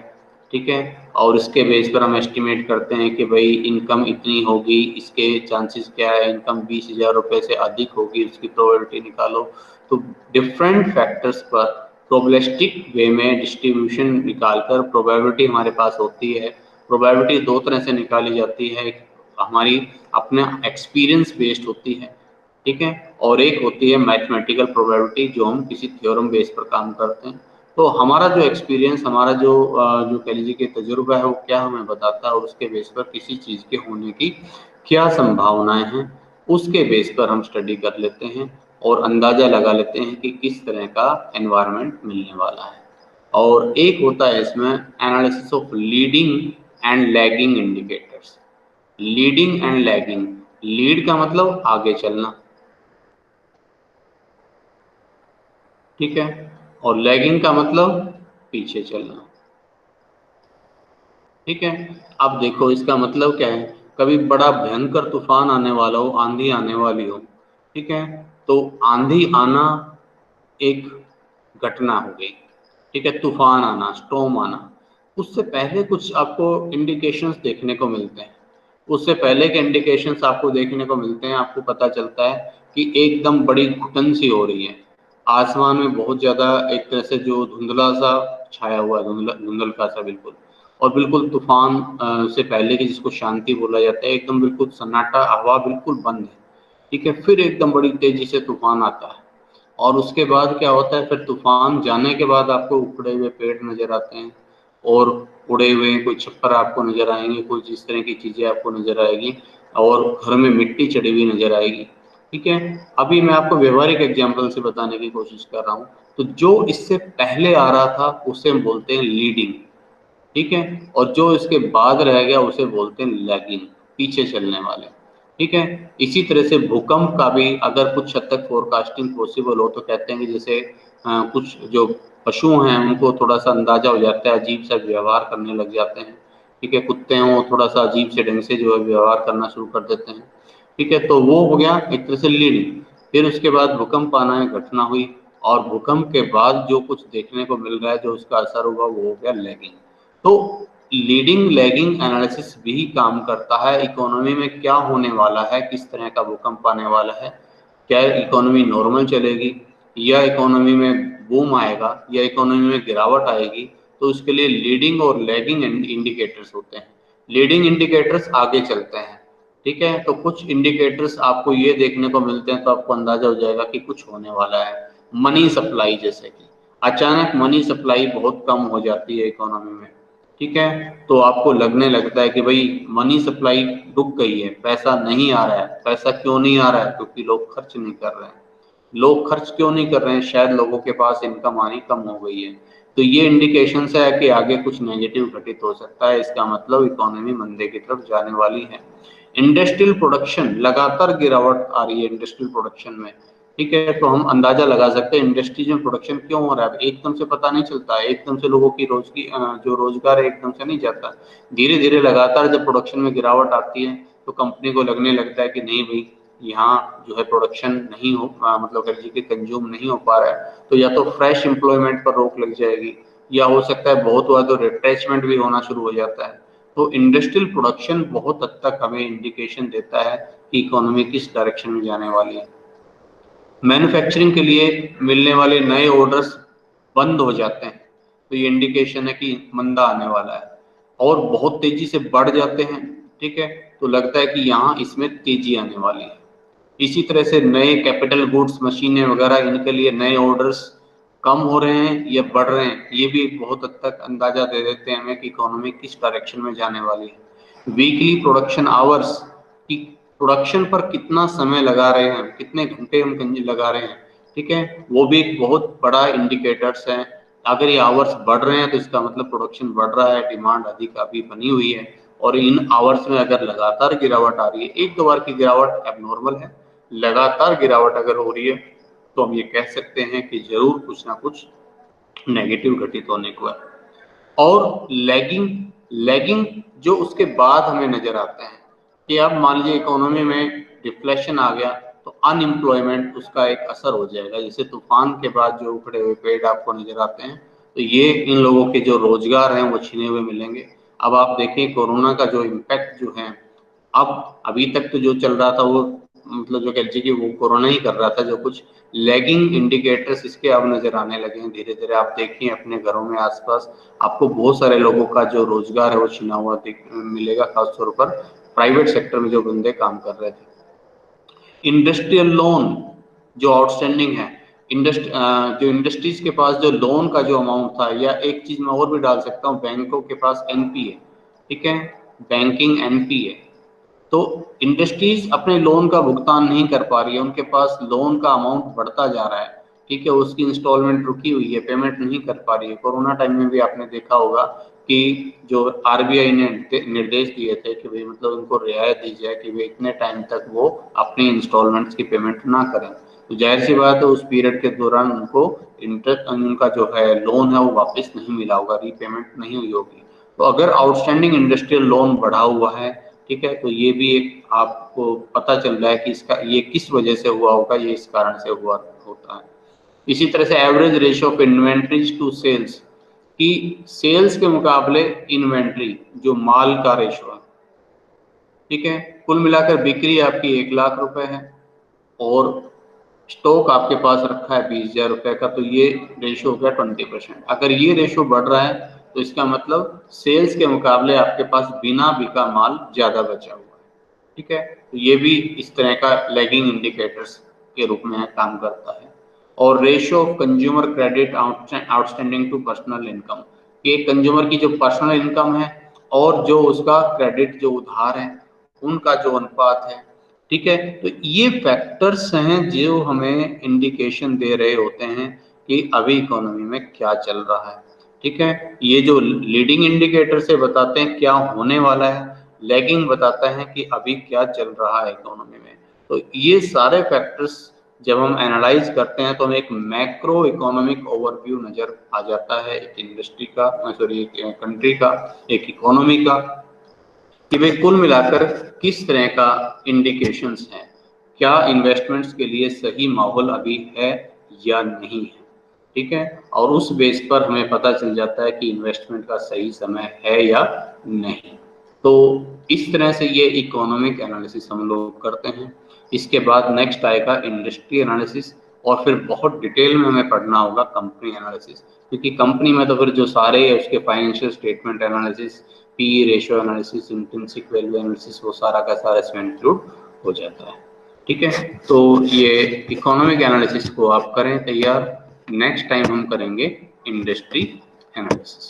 ठीक है। और इसके बेस पर हम एस्टिमेट करते हैं कि भाई इनकम इतनी होगी, इसके चांसेस क्या है, इनकम 20,000 रुपये से अधिक होगी, उसकी प्रोबेबिलिटी निकालो। तो डिफरेंट फैक्टर्स पर प्रोबेबिलिस्टिक वे में डिस्ट्रीब्यूशन निकालकर प्रोबेबिलिटी हमारे पास होती है। प्रोबेबिलिटी दो तरह से निकाली जाती है, एक हमारी अपना एक्सपीरियंस बेस्ड होती है, ठीक है। और एक होती है मैथमेटिकल प्रोबेबिलिटी, जो हम किसी थ्योरम बेस पर काम करते हैं। तो हमारा जो एक्सपीरियंस, हमारा जो कह लीजिए कि तजुर्बा है, वो क्या हमें बताता है, और उसके बेस पर किसी चीज़ के होने की क्या संभावनाएं हैं, उसके बेस पर हम स्टडी कर लेते हैं और अंदाजा लगा लेते हैं कि किस तरह का एनवायरनमेंट मिलने वाला है। और एक होता है इसमें analysis of leading and lagging indicators. Leading and lagging, lead का मतलब आगे चलना, ठीक है, और लैगिंग का मतलब पीछे चलना, ठीक है। अब देखो इसका मतलब क्या है, कभी बड़ा भयंकर तूफान आने वाला हो, आंधी आने वाली हो, ठीक है। तो आंधी आना एक घटना हो गई, ठीक है, तूफान आना, स्टॉर्म आना। उससे पहले कुछ आपको इंडिकेशंस देखने को मिलते हैं, उससे पहले के इंडिकेशंस आपको देखने को मिलते हैं। आपको पता चलता है कि एकदम बड़ी घुटन सी हो रही है, आसमान में बहुत ज़्यादा एक तरह से जो धुंधला सा छाया हुआ है, धुंधल का सा बिल्कुल। और बिल्कुल तूफान से पहले की जिसको शांति बोला जाता है, एकदम बिल्कुल सन्नाटा, हवा बिल्कुल बंद है, ठीक है। फिर एकदम बड़ी तेजी से तूफान आता है, और उसके बाद क्या होता है, फिर तूफान जाने के बाद आपको उखड़े हुए पेड़ नजर आते हैं, और उड़े हुए कोई छप्पर आपको नजर आएंगे, कुछ इस तरह की चीजें आपको नजर आएगी, और घर में मिट्टी चढ़ी हुई नजर आएगी, ठीक है। अभी मैं आपको व्यवहारिक एग्जाम्पल से बताने की कोशिश कर रहा हूँ। तो जो इससे पहले आ रहा था उसे हम बोलते हैं लीडिंग, ठीक है, और जो इसके बाद रह गया उसे बोलते हैं लैगिंग, पीछे चलने वाले, ठीक है। इसी तरह से भूकंप का भी अगर कुछ हद तक फोरकास्टिंग पॉसिबल हो, तो कहते हैं कि जैसे कुछ जो पशु हैं उनको थोड़ा सा अंदाजा हो जाता है, अजीब सा व्यवहार करने लग जाते हैं, ठीक है। कुत्ते हैं वो थोड़ा सा अजीब से ढंग से जो है व्यवहार करना शुरू कर देते हैं, ठीक है। तो वो हो गया एक तरह से लीडिंग। फिर उसके बाद भूकंप आना है, घटना हुई, और भूकंप के बाद जो कुछ देखने को मिल रहा है, जो उसका असर हुआ, वो हो गया लैगिंग। तो लीडिंग लैगिंग एनालिसिस भी काम करता है इकोनॉमी में क्या होने वाला है, किस तरह का भूकंप आने वाला है, क्या इकोनॉमी नॉर्मल चलेगी, या इकोनॉमी में बूम आएगा, या इकोनॉमी में गिरावट आएगी। तो उसके लिए लीडिंग और लैगिंग इंडिकेटर्स होते हैं। लीडिंग इंडिकेटर्स आगे चलते हैं, ठीक है। तो कुछ इंडिकेटर्स आपको ये देखने को मिलते हैं, तो आपको अंदाजा हो जाएगा कि कुछ होने वाला है। मनी सप्लाई, जैसे कि अचानक मनी सप्लाई बहुत कम हो जाती है इकोनॉमी में, ठीक है। तो आपको लगने लगता है कि भाई मनी सप्लाई रुक गई है, पैसा नहीं आ रहा है। पैसा क्यों नहीं आ रहा है? क्योंकि लोग खर्च नहीं कर रहे हैं। लोग खर्च क्यों नहीं कर रहे हैं? शायद लोगों के पास इनकम आनी कम हो गई है। तो ये इंडिकेशन है कि आगे कुछ नेगेटिव घटित हो सकता है, इसका मतलब इकोनॉमी मंदे की तरफ जाने वाली है। इंडस्ट्रियल प्रोडक्शन, लगातार गिरावट आ रही है इंडस्ट्रियल प्रोडक्शन में, ठीक है। तो हम अंदाजा लगा सकते हैं इंडस्ट्रीज में प्रोडक्शन क्यों हो रहा है। एकदम से पता नहीं चलता है, एकदम से लोगों की जो रोजगार है एकदम से नहीं जाता। धीरे धीरे लगातार जब प्रोडक्शन में गिरावट आती है, तो कंपनी को लगने लगता है कि नहीं भाई, यहाँ जो है प्रोडक्शन नहीं हो मतलब एलजी के कंज्यूम नहीं हो पा रहा है, तो या तो फ्रेश एम्प्लॉयमेंट पर रोक लग जाएगी, या हो सकता है बहुत हुआ तो रिट्रेचमेंट भी होना शुरू हो जाता है। तो इंडस्ट्रियल प्रोडक्शन बहुत हद तक हमें इंडिकेशन देता है कि इकोनॉमी किस डायरेक्शन में जाने वाली है। मैन्युफैक्चरिंग के लिए मिलने वाले नए ऑर्डर्स बंद हो जाते हैं, तो ये इंडिकेशन है कि मंदा आने वाला है, और बहुत तेजी से बढ़ जाते हैं, ठीक है, तो लगता है कि यहाँ इसमें तेजी आने वाली है। इसी तरह से नए कैपिटल गुड्स, मशीनें वगैरह, इनके लिए नए ऑर्डर्स कम हो रहे हैं या बढ़ रहे हैं, ये भी बहुत हद तक अंदाजा दे देते हैं हमें कि इकोनॉमी किस डायरेक्शन में जाने वाली है। वीकली प्रोडक्शन आवर्स की प्रोडक्शन पर कितना समय लगा रहे हैं, कितने घंटे हम लगा रहे हैं, ठीक है, वो भी एक बहुत बड़ा इंडिकेटर्स है। अगर ये आवर्स बढ़ रहे हैं तो इसका मतलब प्रोडक्शन बढ़ रहा है, डिमांड अधिक अभी बनी हुई है, और इन आवर्स में अगर लगातार गिरावट आ रही है, एक दो बार की गिरावट एबनॉर्मल है, लगातार गिरावट अगर हो रही है तो हम ये कह सकते हैं कि जरूर कुछ ना कुछ नेगेटिव घटित होने को है। और लैगिंग लैगिंग जो उसके बाद हमें नजर आता है कि अब मान लीजिए इकोनॉमी में डिफ्लेशन आ गया तो अनएम्प्लॉयमेंट उसका एक असर हो जाएगा। जैसे तूफान के बाद जो उखड़े हुए पेड़ आपको नजर आते हैं, तो ये इन लोगों के जो रोजगार हैं वो छिने हुए मिलेंगे। अब आप देखें कोरोना का जो इम्पैक्ट जो है, अब अभी तक तो जो चल रहा था वो मतलब जो कह लीजिए कि वो कोरोना ही कर रहा था, जो कुछ लैगिंग इंडिकेटर्स इसके अब नजर आने लगे हैं धीरे धीरे। आप देखिए अपने घरों में आसपास आपको बहुत सारे लोगों का जो रोजगार है वो छिना हुआ मिलेगा, खासतौर पर प्राइवेट सेक्टर में जो बंदे काम कर रहे थे। इंडस्ट्रियल लोन जो आउटस्टैंडिंग है, जो इंडस्ट्रीज के पास जो लोन का जो अमाउंट था, या एक चीज मैं और भी डाल सकता हूँ, बैंकों के पास एनपीए, ठीक है, बैंकिंग एनपीए, तो इंडस्ट्रीज अपने लोन का भुगतान नहीं कर पा रही है, उनके पास लोन का अमाउंट बढ़ता जा रहा है, ठीक है, उसकी इंस्टॉलमेंट रुकी हुई है, पेमेंट नहीं कर पा रही है। कोरोना टाइम में भी आपने देखा होगा कि जो आरबीआई ने निर्देश दिए थे कि भाई मतलब उनको रियायत दी जाए कि वे इतने टाइम तक वो अपनी इंस्टॉलमेंट्स की पेमेंट ना करें, तो जाहिर सी बात है उस पीरियड के दौरान उनको इंटरेस्ट, उनका जो है लोन है वो वापस नहीं मिला होगा, रीपेमेंट नहीं हुई होगी। तो अगर आउटस्टैंडिंग इंडस्ट्रियल लोन बढ़ा हुआ है, ठीक है, तो ये भी एक आपको पता चल रहा है कि इसका ये किस वजह से हुआ होगा, ये इस कारण से हुआ होता है। इसी तरह से average ratio of inventories to sales, की सेल्स के मुकाबले इन्वेंट्री जो माल का रेशो है, ठीक है, कुल मिलाकर बिक्री आपकी 1 लाख रुपए है और स्टॉक आपके पास रखा है 20,000 रुपए का, तो ये रेशो हो गया 20%। अगर ये रेशो बढ़ रहा है तो इसका मतलब सेल्स के मुकाबले आपके पास बिना बिका माल ज्यादा बचा हुआ है, ठीक है, तो ये भी इस तरह का लैगिंग इंडिकेटर्स के रूप में काम करता है। और ratio of consumer credit outstanding to personal income, कि कंज्यूमर की जो पर्सनल इनकम है और जो उसका क्रेडिट जो उधार है उनका जो अनुपात है, ठीक है, तो ये फैक्टर्स हैं जो हमें इंडिकेशन दे रहे होते हैं कि अभी इकोनॉमी में क्या चल रहा है, ठीक है। ये जो लीडिंग इंडिकेटर से बताते हैं क्या होने वाला है, लैगिंग बताता है कि अभी क्या चल रहा है इकोनॉमी में। तो ये सारे फैक्टर्स जब हम एनालाइज करते हैं तो हमें एक मैक्रो इकोनॉमिक ओवरव्यू नजर आ जाता है, एक इंडस्ट्री का, सॉरी एक कंट्री का, एक इकोनॉमी का, कि वे कुल मिलाकर किस तरह का इंडिकेशंस हैं, क्या इन्वेस्टमेंट्स के लिए सही माहौल अभी है या नहीं है, ठीक है, और उस बेस पर हमें पता चल जाता है कि इन्वेस्टमेंट का सही समय है या नहीं। तो इस तरह से ये इकोनॉमिक एनालिसिस हम लोग करते हैं। इसके बाद नेक्स्ट आएगा इंडस्ट्री एनालिसिस, और फिर बहुत डिटेल में हमें पढ़ना होगा कंपनी एनालिसिस, क्योंकि कंपनी में तो फिर जो सारे उसके financial statement analysis, P ratio analysis, intrinsic value analysis, वो सारा का सारा इसमें इंक्लूड हो जाता है, ठीक है। तो ये इकोनॉमिक एनालिसिस को आप करें तैयार, नेक्स्ट टाइम हम करेंगे इंडस्ट्री एनालिसिस।